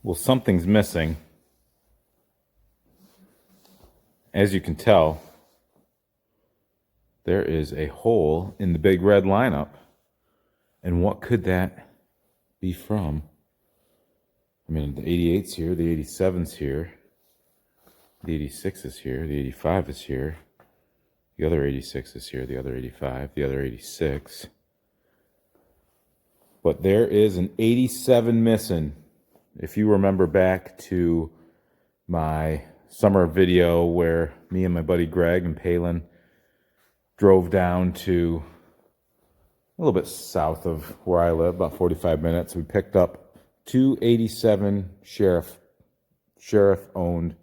Well, something's missing. As you can tell, there is a hole in the big red lineup. And what could that be from? I mean, the 88's here, the 87's here, the 86 is here, the 85 is here, the other 86 is here, the other 85, the other 86. But there is an 87 missing. If you remember back to my summer video where me and my buddy Greg and Palin drove down to a little bit south of where I live, about 45 minutes. We picked up two 87 sheriff-owned,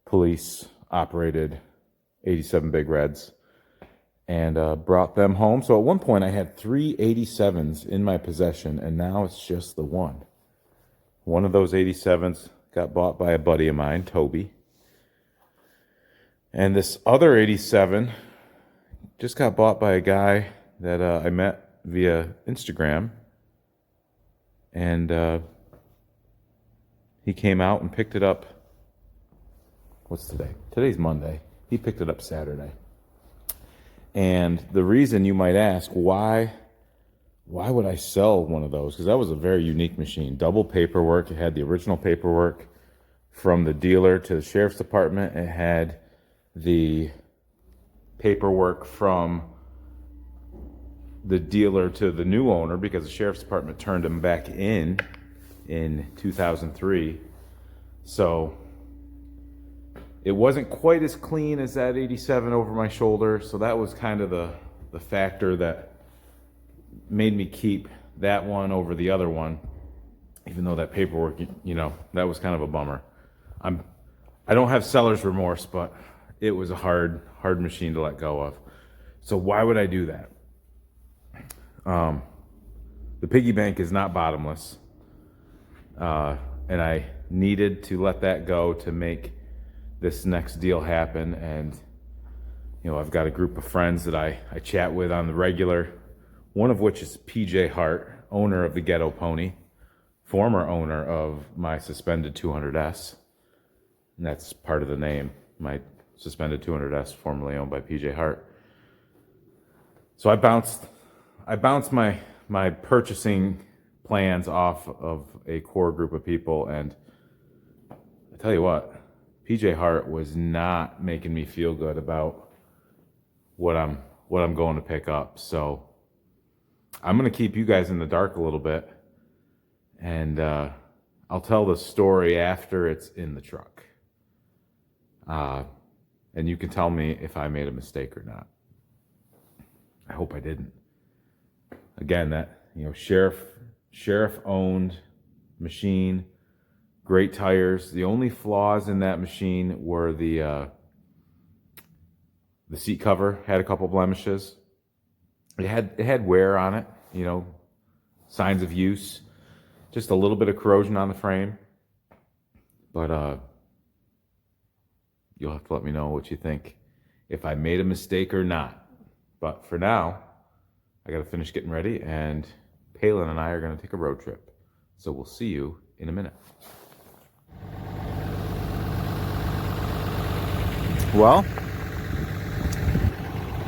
police-operated 87 Big Reds and brought them home. So at one point I had three 87s in my possession, and now it's just the one. One of those 87s got bought by a buddy of mine, Toby. And this other 87 just got bought by a guy that I met via Instagram. And he came out and picked it up. What's today? Today's Monday. He picked it up Saturday. And the reason you might ask, why would I sell one of those? Because that was a very unique machine. Double paperwork. It had the original paperwork from the dealer to the sheriff's department. It had the paperwork from the dealer to the new owner, because the sheriff's department turned him back in 2003. So it wasn't quite as clean as that 87 over my shoulder. So that was kind of the factor that made me keep that one over the other one, even though that paperwork, that was kind of a bummer. I don't have seller's remorse, but it was a hard machine to let go of. So why would I do that? The piggy bank is not bottomless, and I needed to let that go to make this next deal happen. And I've got a group of friends that I chat with on the regular, one of which is PJ Hart, owner of the Ghetto Pony, former owner of my suspended 200S, and that's part of the name, my suspended 200S, formerly owned by PJ Hart. So I bounced my purchasing plans off of a core group of people, and I tell you what, PJ Hart was not making me feel good about what I'm going to pick up. So I'm going to keep you guys in the dark a little bit, and I'll tell the story after it's in the truck. And you can tell me if I made a mistake or not. I hope I didn't. Again, that sheriff-owned machine, great tires. The only flaws in that machine were the seat cover had a couple blemishes. It had wear on it, signs of use, just a little bit of corrosion on the frame. But you'll have to let me know what you think, if I made a mistake or not. But for now, I got to finish getting ready, and Palin and I are going to take a road trip. So we'll see you in a minute. Well,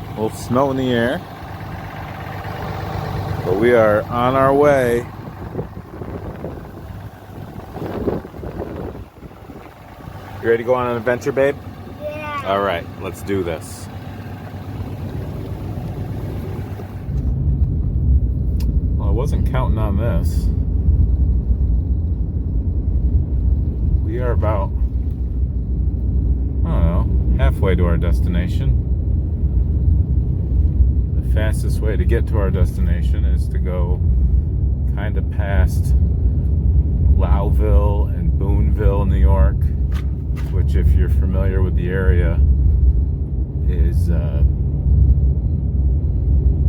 a little snow in the air, but we are on our way. You ready to go on an adventure, babe? Yeah. All right, let's do this. Well, I wasn't counting on this. We are about, I don't know, halfway to our destination. The fastest way to get to our destination is to go kind of past Lowville and Boonville, New York, which, if you're familiar with the area, is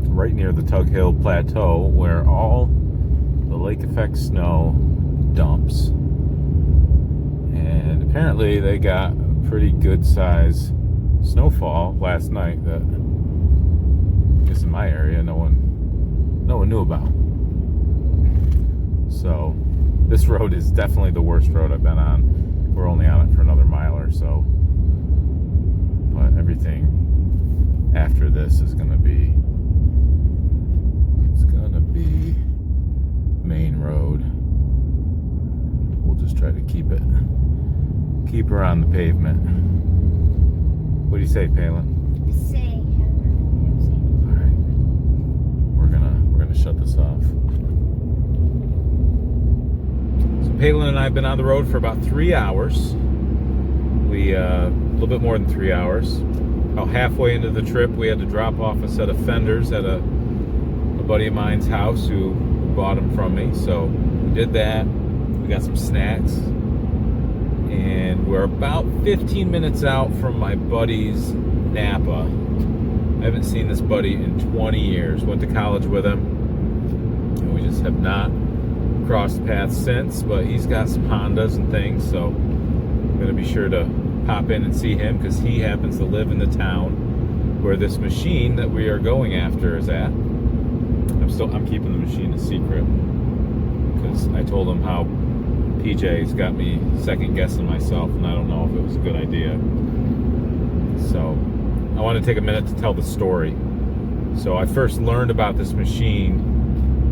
right near the Tug Hill Plateau, where all the lake effect snow dumps. And apparently they got a pretty good size snowfall last night that, I guess in my area, no one knew about. So This road is definitely the worst road I've been on. We're only on it for another mile or so. But everything after this is going to be, it's going to be main road. We'll just try to keep her on the pavement. What do you say, Palin? Say All right. We're gonna shut this off. So Palin and I have been on the road for about 3 hours. We a little bit more than 3 hours. About halfway into the trip, we had to drop off a set of fenders at a buddy of mine's house who bought them from me. So we did that. We got some snacks, and we're about 15 minutes out from my buddy's Napa. I haven't seen this buddy in 20 years. Went to college with him, and we just have not crossed paths since. But he's got some Hondas and things, so I'm gonna be sure to pop in and see him because he happens to live in the town where this machine that we are going after is at. I'm keeping the machine a secret because I told him how PJ's got me second guessing myself, and I don't know if it was a good idea. So I want to take a minute to tell the story. So I first learned about this machine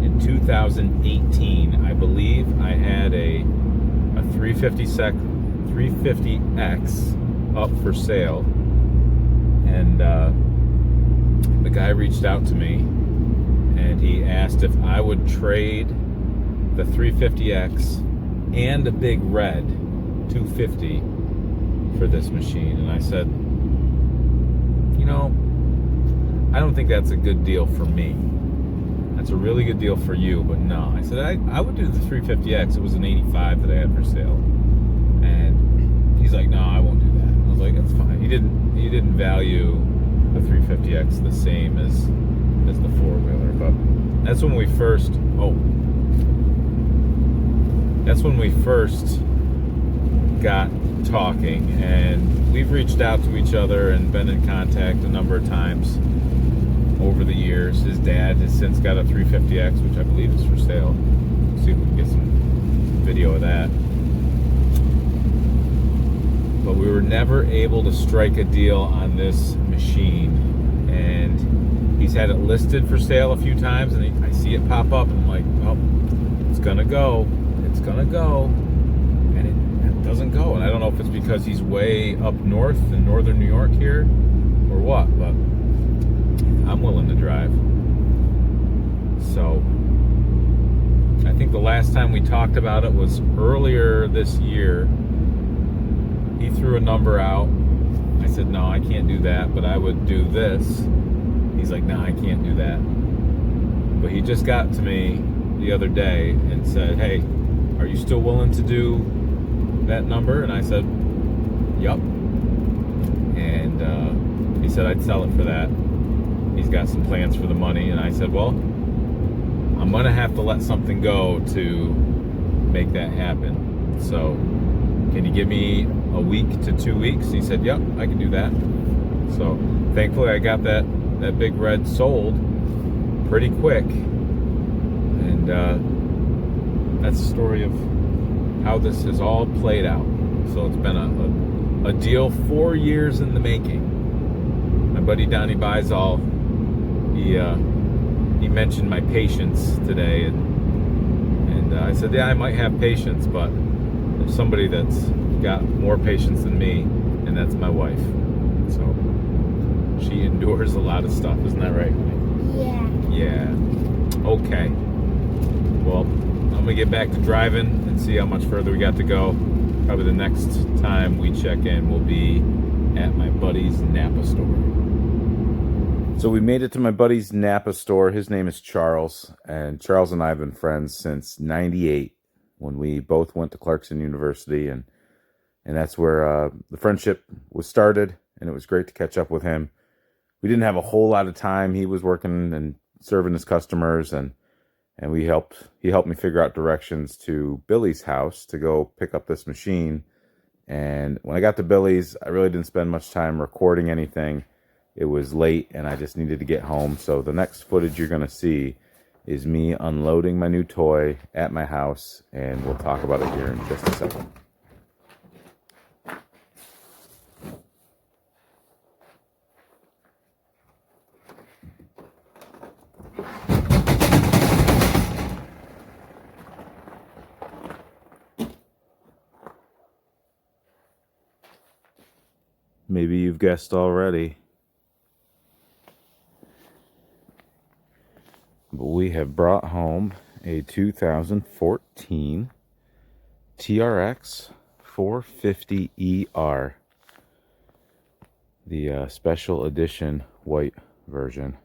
in 2018. I believe I had a 350X up for sale, and the guy reached out to me and he asked if I would trade the 350X and a big red 250 for this machine. And I said, you know, I don't think that's a good deal for me. That's a really good deal for you, but no. I said I would do the 350X. It was an 85 that I had for sale. And he's like, no, I won't do that. I was like, that's fine. He didn't value the 350X the same as the four-wheeler. But that's when we first got talking, and we've reached out to each other and been in contact a number of times over the years. His dad has since got a 350X, which I believe is for sale. See if we can get some video of that. But we were never able to strike a deal on this machine, and he's had it listed for sale a few times, and I see it pop up, and I'm like, oh, it's gonna go, and it doesn't go. And I don't know if it's because he's way up north in northern New York here or what, but I'm willing to drive. So I think the last time we talked about it was earlier this year. He threw a number out. I said, no, I can't do that, but I would do this. He's like, no, I can't do that. But he just got to me the other day and said, hey, are you still willing to do that number? And I said, yup. And he said I'd sell it for that. He's got some plans for the money. And I said, well, I'm going to have to let something go to make that happen. So can you give me a week to 2 weeks? He said, yep, I can do that. So thankfully I got that big red sold pretty quick. And that's the story of how this has all played out. So it's been a deal 4 years in the making. My buddy Donnie Bizall, he mentioned my patience today, and I said, yeah, I might have patience, but there's somebody that's got more patience than me, and that's my wife. So she endures a lot of stuff, isn't that right? Yeah. Okay. Well, I'm gonna get back to driving and see how much further we got to go. Probably the next time we check in will be at my buddy's Napa store. So we made it to my buddy's Napa store. His name is Charles, and Charles and I have been friends since '98 when we both went to Clarkson University, and that's where the friendship was started, and it was great to catch up with him. We didn't have a whole lot of time. He was working and serving his customers, and he helped me figure out directions to Billy's house to go pick up this machine. And when I got to Billy's, I really didn't spend much time recording anything. It was late and I just needed to get home. So the next footage you're going to see is me unloading my new toy at my house, and we'll talk about it here in just a second. Maybe you've guessed already, but we have brought home a 2014 TRX 450ER, the special edition white version.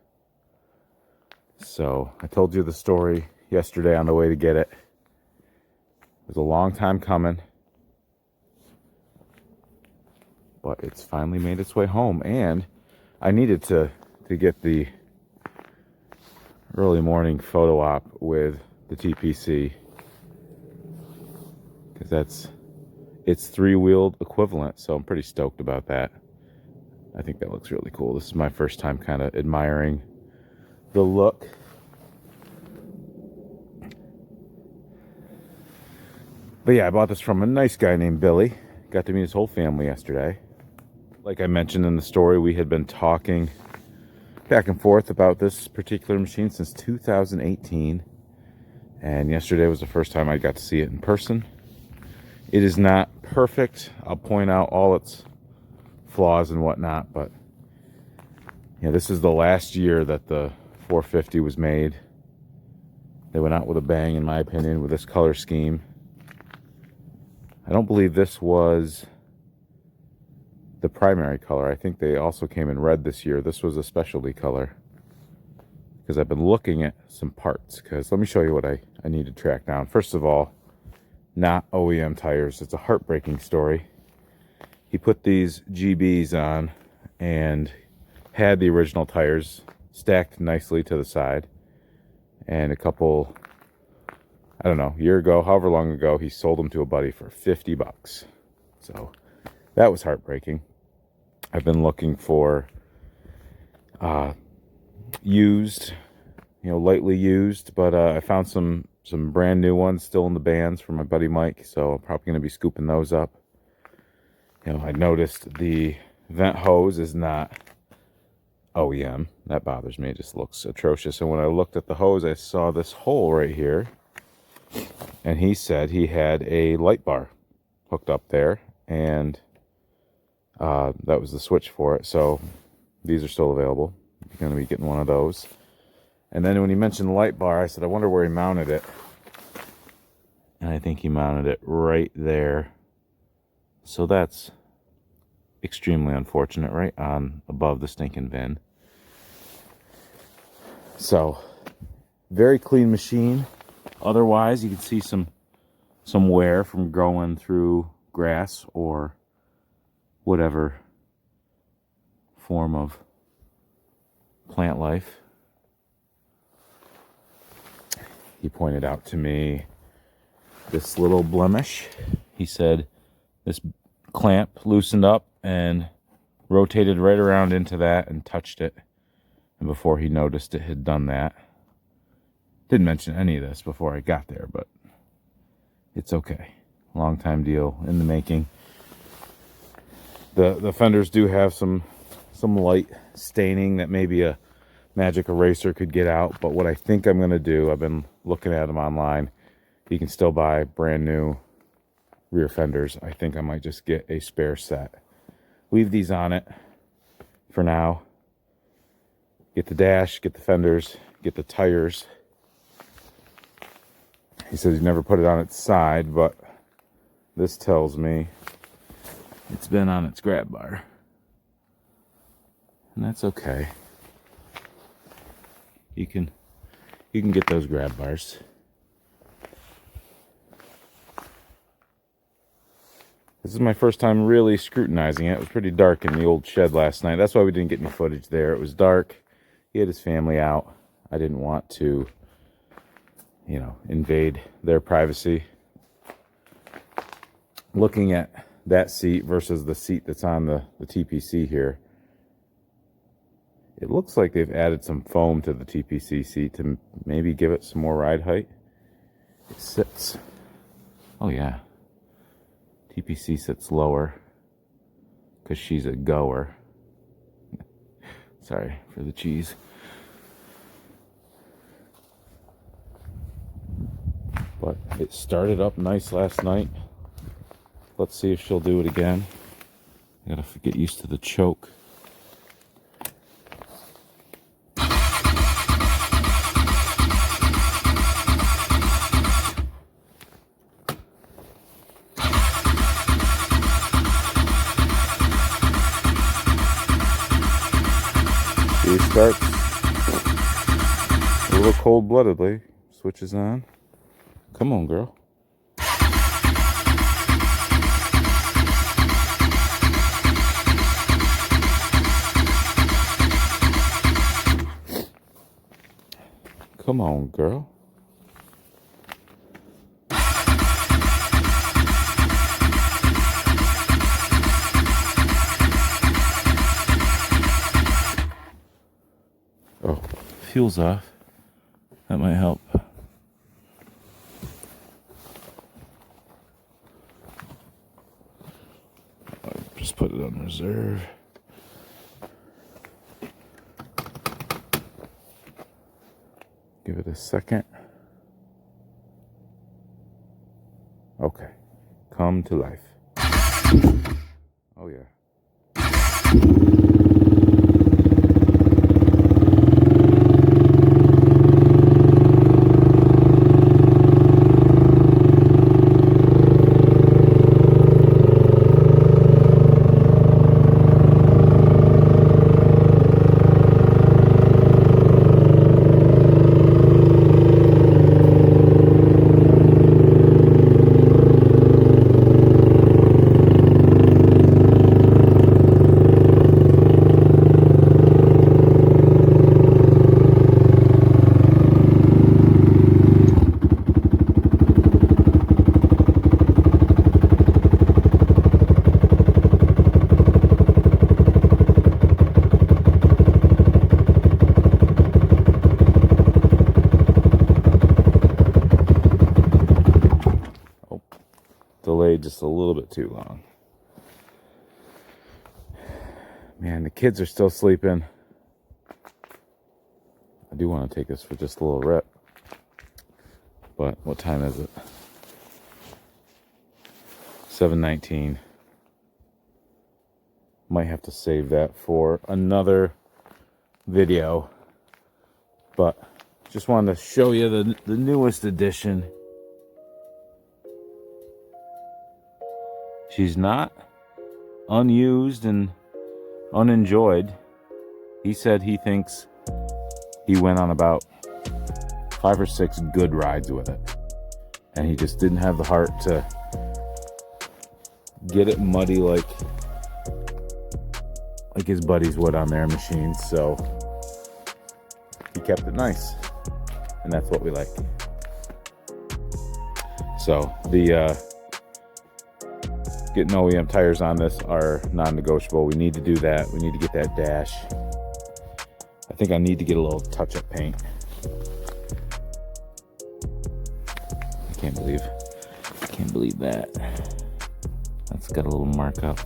So I told you the story yesterday on the way to get it. It was a long time coming, but it's finally made its way home, and I needed to get the early morning photo op with the TPC, because that's its three-wheeled equivalent, so I'm pretty stoked about that. I think that looks really cool. This is my first time kind of admiring the look. But yeah, I bought this from a nice guy named Billy. Got to meet his whole family yesterday. Like I mentioned in the story, we had been talking back and forth about this particular machine since 2018. And yesterday was the first time I got to see it in person. It is not perfect. I'll point out all its flaws and whatnot, but this is the last year that the 450 was made. They went out with a bang, in my opinion, with this color scheme. I don't believe this was the primary color. I think they also came in red this year. This was a specialty color, because I've been looking at some parts. Because let me show you what I need to track down. First of all, not OEM tires. It's a heartbreaking story. He put these GBs on and had the original tires stacked nicely to the side, and a couple, I don't know, a year ago, however long ago, he sold them to a buddy for $50. So that was heartbreaking. I've been looking for used, lightly used, but I found some brand new ones still in the bands from my buddy Mike, so I'm probably going to be scooping those up. I noticed the vent hose is not OEM. That bothers me. It just looks atrocious. And when I looked at the hose, I saw this hole right here, and he said he had a light bar hooked up there, and that was the switch for it. So these are still available. You're going to be getting one of those. And then when he mentioned the light bar, I said, I wonder where he mounted it. And I think he mounted it right there. So that's extremely unfortunate, right on above the stinking VIN. So very clean machine. Otherwise, you can see some wear from growing through grass or whatever form of plant life. He pointed out to me this little blemish. He said this clamp loosened up and rotated right around into that and touched it. And before he noticed it had done that. Didn't mention any of this before I got there, but it's okay. Long time deal in the making. The fenders do have some light staining that maybe a magic eraser could get out, but what I think I'm going to do, I've been looking at them online. You can still buy brand new rear fenders. I think I might just get a spare set. Leave these on it for now. Get the dash, get the fenders, get the tires. He says he never put it on its side, but this tells me it's been on its grab bar. And that's okay. You can get those grab bars. This is my first time really scrutinizing it. It was pretty dark in the old shed last night. That's why we didn't get any footage there. It was dark. He had his family out. I didn't want to, invade their privacy. Looking at that seat versus the seat that's on the TPC here, It looks like they've added some foam to the TPC seat to maybe give it some more ride height. It sits, oh yeah, TPC sits lower because she's a goer. Sorry for the cheese. But it started up nice last night. Let's see if she'll do it again. I gotta get used to the choke. She starts a little cold-bloodedly. Switches on. Come on, girl. Come on, girl. Oh, fuel's off. That might help. Just put it on reserve. Give it a second. Okay. Come to life. Oh, yeah. Delayed just a little bit too long. Man, the kids are still sleeping. I do want to take this for just a little rip. But what time is it? 7:19. Might have to save that for another video. But just wanted to show you the newest edition. She's not unused and unenjoyed. He said he thinks he went on about 5 or 6 good rides with it. And he just didn't have the heart to get it muddy like his buddies would on their machines. So he kept it nice. And that's what we like. So the getting OEM tires on this are non-negotiable. We need to do that. We need to get that dash. I think I need to get a little touch-up paint. I can't believe that. That's got a little mark up.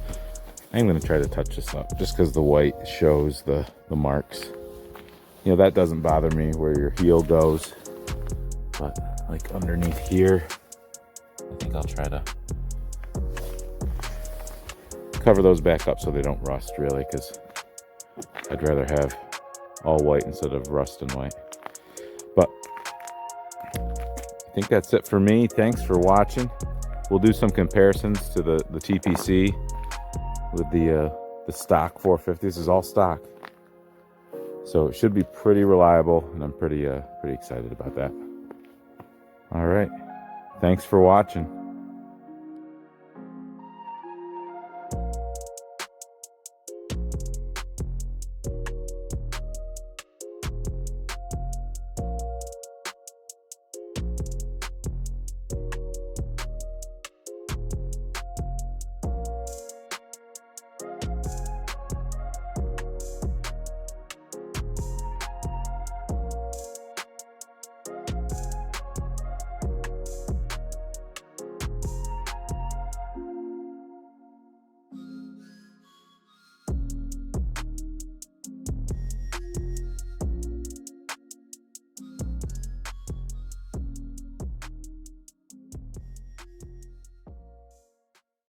I'm going to try to touch this up just because the white shows the marks. You know, that doesn't bother me where your heel goes. But like underneath here, I think I'll try to cover those back up so they don't rust, really, because I'd rather have all white instead of rust and white. But I think that's it for me. Thanks for watching. We'll do some comparisons to the TPC with the stock 450. This is all stock, so it should be pretty reliable, and I'm pretty excited about that. All right, thanks for watching.